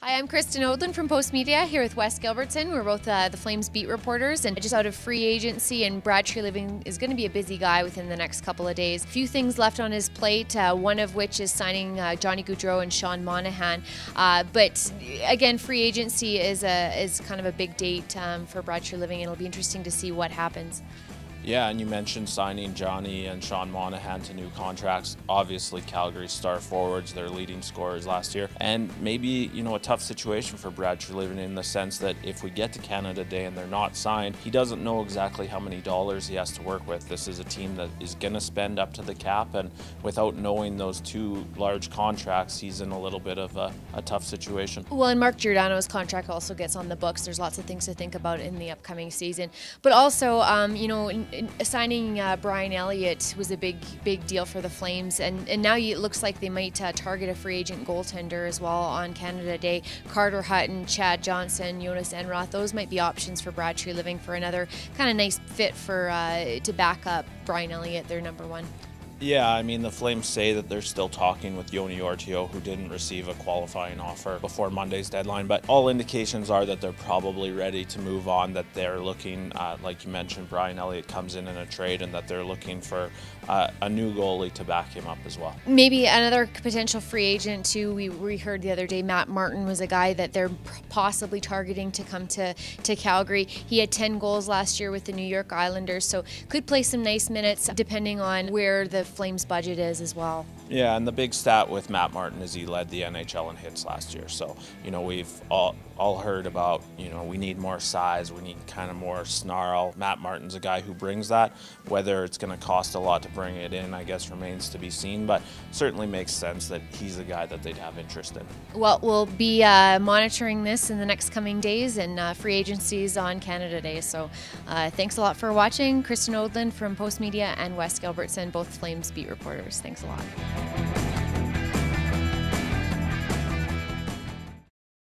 Hi, I'm Kristen Odland from Postmedia here with Wes Gilbertson. We're both the Flames beat reporters, and just out of free agency, and Brad Treliving is going to be a busy guy within the next couple of days. A few things left on his plate, one of which is signing Johnny Gaudreau and Sean Monahan. But again, free agency is kind of a big date for Brad Treliving. It'll be interesting to see what happens. Yeah, and you mentioned signing Johnny and Sean Monahan to new contracts. Obviously, Calgary's star forwards, their leading scorers last year. And maybe, a tough situation for Brad Treliving in the sense that if we get to Canada Day and they're not signed, he doesn't know exactly how many dollars he has to work with. This is a team that is going to spend up to the cap, and without knowing those two large contracts, he's in a little bit of a tough situation. Well, and Mark Giordano's contract also gets on the books. There's lots of things to think about in the upcoming season. But also, signing Brian Elliott was a big deal for the Flames, and now it looks like they might target a free agent goaltender as well on Canada Day. Carter Hutton, Chad Johnson, Jonas Enroth, those might be options for Brad Treliving for another kind of nice fit for to back up Brian Elliott, their number one. Yeah, I mean, the Flames say that they're still talking with Joni Ortio, who didn't receive a qualifying offer before Monday's deadline, but all indications are that they're probably ready to move on, that they're looking, like you mentioned, Brian Elliott comes in a trade, and that they're looking for a new goalie to back him up as well. Maybe another potential free agent too. We heard the other day Matt Martin was a guy that they're possibly targeting to come to Calgary. He had 10 goals last year with the New York Islanders, so could play some nice minutes depending on where the Flames budget is as well. Yeah, and the big stat with Matt Martin is he led the NHL in hits last year. So, we've all heard about, we need more size, we need kind of more snarl. Matt Martin's a guy who brings that. Whether it's going to cost a lot to bring it in, I guess, remains to be seen, but certainly makes sense that he's a guy that they'd have interest in. Well, we'll be monitoring this in the next coming days, and free agencies on Canada Day. So thanks a lot for watching. Kristen Odland from Postmedia and Wes Gilbertson, both Flames beat reporters. Thanks a lot.